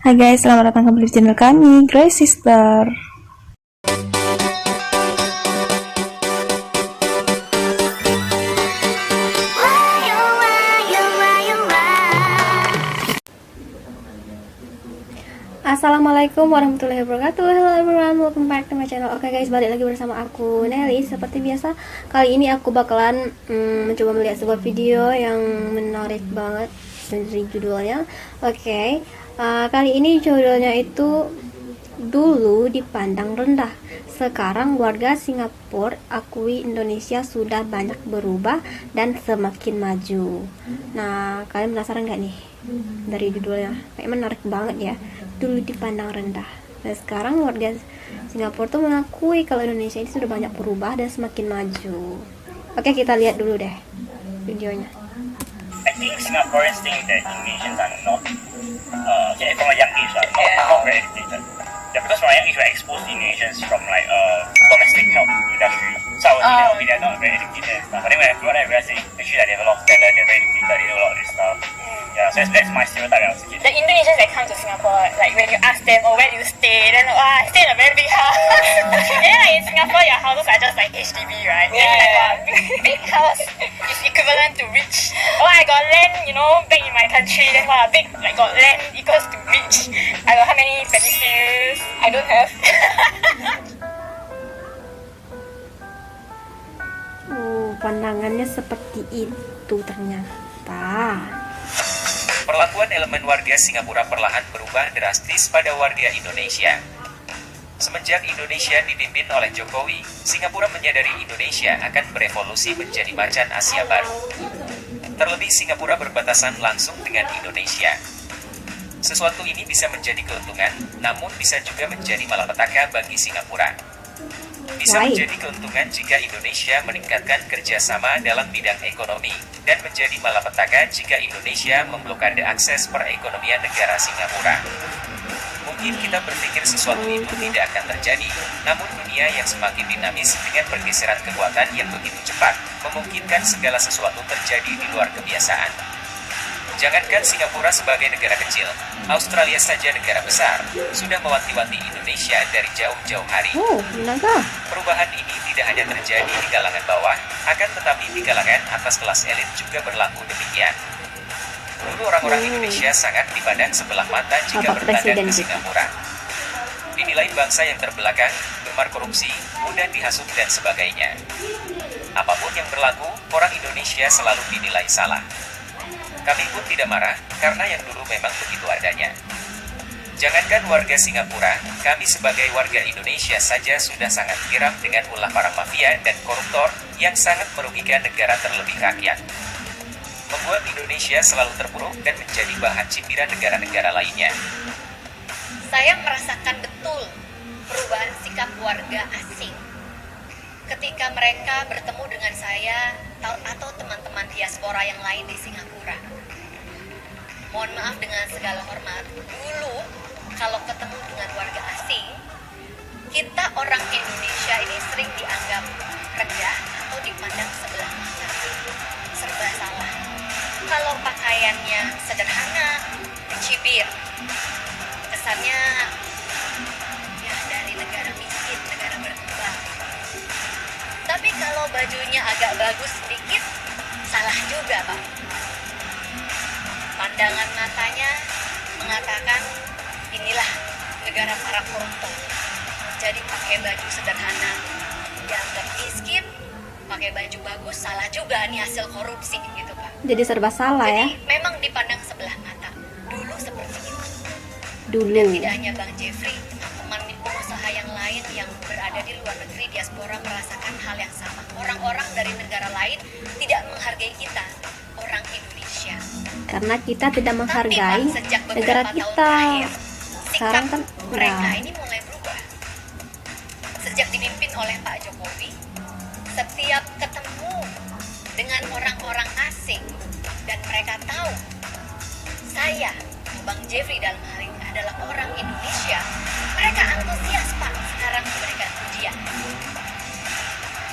Hai guys, selamat datang kembali di channel kami, Grace Sister. Assalamualaikum warahmatullahi wabarakatuh. Hello everyone, welcome back to my channel. Oke guys, balik lagi bersama aku Nelly. Seperti biasa, kali ini aku bakalan mencoba melihat sebuah video yang menarik banget dari judulnya. Oke, kali ini judulnya itu dulu dipandang rendah, sekarang warga Singapura akui Indonesia sudah banyak berubah dan semakin maju. Nah, kalian penasaran gak nih dari judulnya? Kayak menarik banget ya. Dulu dipandang rendah, dan sekarang warga Singapura tuh mengakui kalau Indonesia ini sudah banyak berubah dan semakin maju. Oke, kita lihat dulu deh videonya. I think Singaporeans think that Indonesians are not, from a young age, not very educated. Yeah, because from a young age, we're exposed to Indonesians from like domestic help industry. So I was thinking, okay, they're not very educated and stuff. But then when I grew up, I realized actually they have a lot of talent, they're very educated, they know a lot of this stuff. Yeah, so that's my stereotype when I was a kid. The Indonesians that come to Singapore, like when you ask them, oh, where do you stay? Then, I stay in a very big house. And then like in Singapore, your houses are just like HDB, right? Then like, wow, big house is equivalent to rich. Oh, I got land, back in my country. Then wow, big, like got land equals to rich. I got how many pedicures? I don't have. Pandangannya seperti itu ternyata. Perlakuan elemen warga Singapura perlahan berubah drastis pada warga Indonesia. Semenjak Indonesia dipimpin oleh Jokowi, Singapura menyadari Indonesia akan berevolusi menjadi macan Asia baru. Terlebih Singapura berbatasan langsung dengan Indonesia. Sesuatu ini bisa menjadi keuntungan, namun bisa juga menjadi malapetaka bagi Singapura. Bisa menjadi keuntungan jika Indonesia meningkatkan kerjasama dalam bidang ekonomi, dan menjadi malapetaka jika Indonesia memblokade akses perekonomian negara Singapura. Mungkin kita berpikir sesuatu itu tidak akan terjadi, namun dunia yang semakin dinamis dengan pergeseran kekuatan yang begitu cepat, memungkinkan segala sesuatu terjadi di luar kebiasaan. Jangankan Singapura sebagai negara kecil, Australia saja negara besar, sudah mewanti-wanti Indonesia dari jauh-jauh hari. Perubahan ini tidak hanya terjadi di kalangan bawah, akan tetapi di kalangan atas kelas elit juga berlaku demikian. Dulu orang-orang Indonesia sangat dipandang sebelah mata jika berdagang ke Singapura. Dinilai bangsa yang terbelakang, gemar korupsi, mudah dihasut dan sebagainya. Apapun yang berlaku, orang Indonesia selalu dinilai salah. Kami pun tidak marah, karena yang dulu memang begitu adanya. Jangankan warga Singapura, kami sebagai warga Indonesia saja sudah sangat geram dengan ulah para mafia dan koruptor yang sangat merugikan negara terlebih rakyat. Membuat Indonesia selalu terpuruk dan menjadi bahan cibiran negara-negara lainnya. Saya merasakan betul perubahan sikap warga asing ketika mereka bertemu dengan saya atau teman-teman diaspora yang lain di Singapura. Mohon maaf dengan segala hormat, dulu kalau ketemu dengan warga asing, kita orang Indonesia ini sering dianggap rendah atau dipandang sebelah mata. Serba salah. Kalau pakaiannya sederhana, dicibir. Kesannya ya dari negara miskin, negara berkembang. Tapi kalau bajunya agak bagus sedikit, salah juga, Pak. Pandangan matanya mengatakan inilah negara para koruptor. Jadi pakai baju sederhana dianggap miskin, pakai baju bagus salah juga, nih hasil korupsi gitu, Pak. Jadi serba salah. Jadi, ya. Memang dipandang sebelah mata. Dulu seperti itu. Dulu. Dan tidak hanya Bang Jeffrey, teman-teman pengusaha yang lain yang berada di luar negeri diaspora merasakan hal yang sama. Orang-orang dari negara lain tidak menghargai kita, orang Indonesia. Karena kita tidak menghargai Tapi, Pak, sejak negara beberapa kita. tahun terakhir, Sekarang sikap kan mereka ini mulai berubah. Sejak dipimpin oleh Pak Jokowi, setiap ketemu dengan orang-orang asing dan mereka tahu saya, Bang Jeffrey dalam hal ini adalah orang Indonesia, mereka antusias, Pak, sekarang memberikan pujian.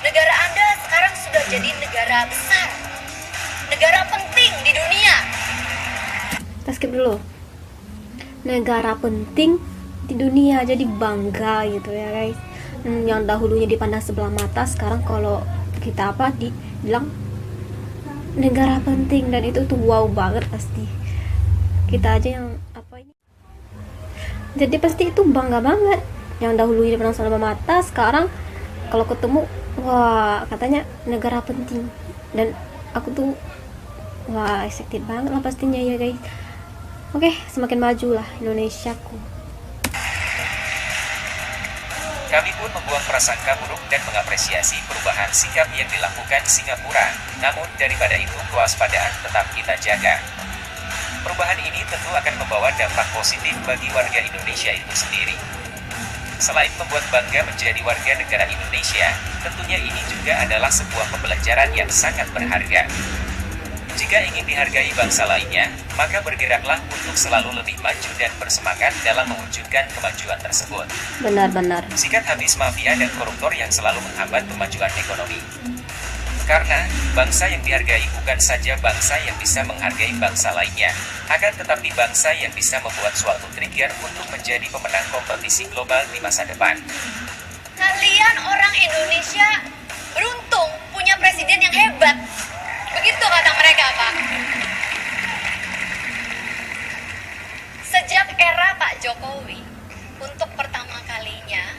Negara Anda sekarang sudah jadi negara besar, negara penting di dunia. Kita skip dulu. negara penting di dunia, jadi bangga gitu ya guys. Yang dahulunya dipandang sebelah mata, sekarang kalau kita dibilang negara penting, dan itu tuh wow banget pasti. Kita aja yang jadi pasti itu bangga banget. Yang dahulunya dipandang sebelah mata, sekarang kalau ketemu, wah katanya negara penting. Dan aku tuh wah excited banget lah pastinya ya guys. Oke, semakin maju lah Indonesiaku. Kami pun membuang prasangka buruk dan mengapresiasi perubahan sikap yang dilakukan Singapura. Namun daripada itu, kewaspadaan tetap kita jaga. Perubahan ini tentu akan membawa dampak positif bagi warga Indonesia itu sendiri. Selain membuat bangga menjadi warga negara Indonesia, tentunya ini juga adalah sebuah pembelajaran yang sangat berharga. Jika ingin dihargai bangsa lainnya, maka bergeraklah untuk selalu lebih maju dan bersemangat dalam mewujudkan kemajuan tersebut. Benar-benar. Sikat habis mafia dan koruptor yang selalu menghambat kemajuan ekonomi. Karena bangsa yang dihargai bukan saja bangsa yang bisa menghargai bangsa lainnya, akan tetapi bangsa yang bisa membuat suatu trigger untuk menjadi pemenang kompetisi global di masa depan. Kalian orang Indonesia beruntung punya presiden yang hebat. Begitu kata mereka, Pak. Sejak era Pak Jokowi, untuk pertama kalinya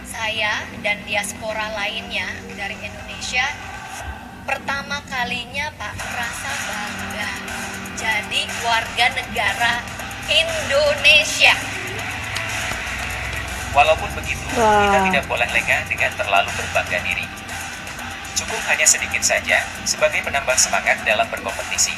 saya dan diaspora lainnya dari Indonesia pertama kalinya Pak merasa bangga jadi warga negara Indonesia. Walaupun begitu, Wah. kita tidak boleh lengah dengan terlalu berbangga diri. Cukup hanya sedikit saja sebagai penambah semangat dalam berkompetisi.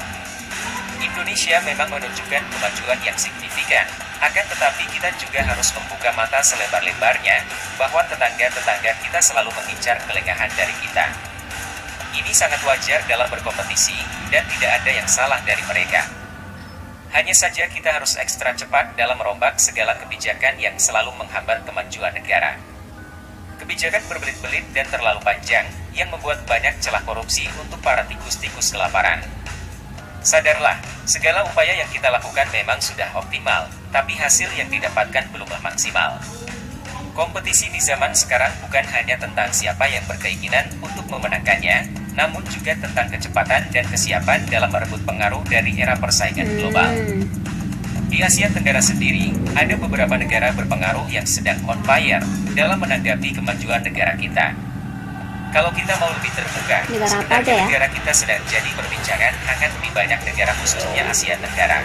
Indonesia memang menunjukkan kemajuan yang signifikan, akan tetapi kita juga harus membuka mata selebar-lebarnya bahwa tetangga-tetangga kita selalu mengincar kelengahan dari kita. Ini sangat wajar dalam berkompetisi dan tidak ada yang salah dari mereka. Hanya saja kita harus ekstra cepat dalam merombak segala kebijakan yang selalu menghambat kemajuan negara. Kebijakan berbelit-belit dan terlalu panjang yang membuat banyak celah korupsi untuk para tikus-tikus kelaparan. Sadarlah, segala upaya yang kita lakukan memang sudah optimal, tapi hasil yang didapatkan belumlah maksimal. Kompetisi di zaman sekarang bukan hanya tentang siapa yang berkeinginan untuk memenangkannya, namun juga tentang kecepatan dan kesiapan dalam merebut pengaruh dari era persaingan global. Di Asia Tenggara sendiri, ada beberapa negara berpengaruh yang sedang on fire dalam menanggapi kemajuan negara kita. Kalau kita mau lebih terbuka, Negara apa sebenarnya aja ya? negara kita sedang jadi perbincangan akan lebih banyak negara khususnya Asia Tenggara.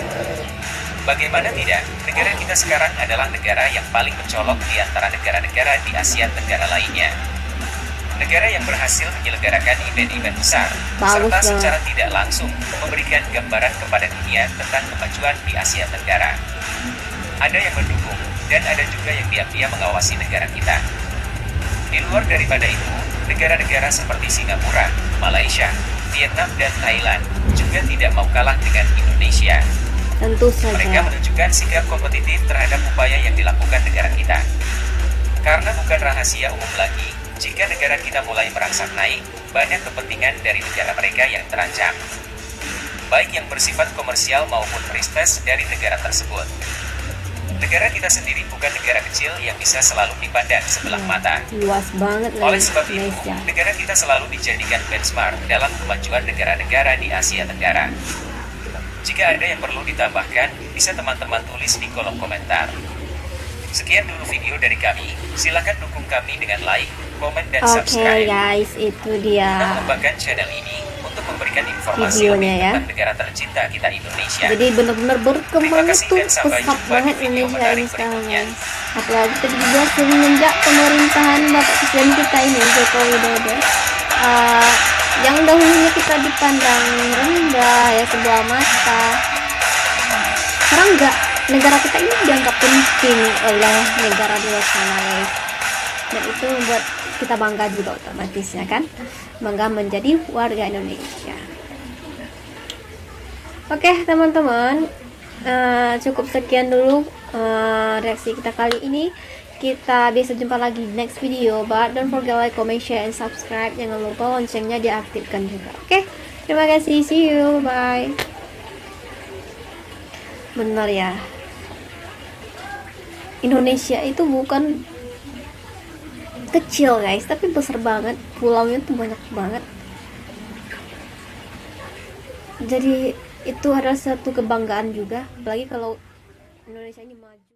Bagaimana tidak, negara kita sekarang adalah negara yang paling mencolok di antara negara-negara di Asia Tenggara lainnya. Negara yang berhasil menyelenggarakan event-event besar, Bagus serta banget. secara tidak langsung memberikan gambaran kepada dunia tentang kemajuan di Asia Tenggara. Ada yang mendukung, dan ada juga yang diam-diam mengawasi negara kita. Di luar daripada itu, negara-negara seperti Singapura, Malaysia, Vietnam, dan Thailand juga tidak mau kalah dengan Indonesia. Tentu Mereka saja. menunjukkan sikap kompetitif terhadap upaya yang dilakukan negara kita. Karena bukan rahasia umum lagi, jika negara kita mulai merangsak naik, banyak kepentingan dari negara mereka yang terancam. Baik yang bersifat komersial maupun prestis dari negara tersebut. Negara kita sendiri bukan negara kecil yang bisa selalu dipandang sebelah mata. Luas banget Oleh lagi sebab itu, Indonesia. negara kita selalu dijadikan benchmark dalam kemajuan negara-negara di Asia Tenggara. Jika ada yang perlu ditambahkan, bisa teman-teman tulis di kolom komentar. Sekian dulu video dari kami. Silakan dukung kami dengan like, komen, dan Oke subscribe. guys, itu Kita dia mengembangkan channel ini untuk memberikan informasi Videonya lebih ya. tentang negara tercinta kita Indonesia. jadi benar-benar berkembang Terima kasih itu dan sampai pesat jumpa banget di video Indonesia menarik ini sekarang berikutnya. guys. Apalagi tadi juga semenjak pemerintahan Bapak Presiden kita ini Joko Widodo, yang dahulunya kita dipandang rendah ya sebelah mata, sekarang enggak, negara kita ini dianggap penting oleh negara di luar sana guys. Dan itu membuat kita bangga juga otomatis ya kan, bangga menjadi warga Indonesia. Oke teman-teman, cukup sekian dulu reaksi kita kali ini. Kita bisa jumpa lagi di next video, but don't forget like, comment, share, and subscribe. Jangan lupa loncengnya diaktifkan juga. Oke, terima kasih, see you, bye. Benar ya, Indonesia itu bukan kecil guys, tapi besar banget, pulaunya tuh banyak banget. Jadi itu adalah satu kebanggaan juga, apalagi kalau Indonesia ini maju.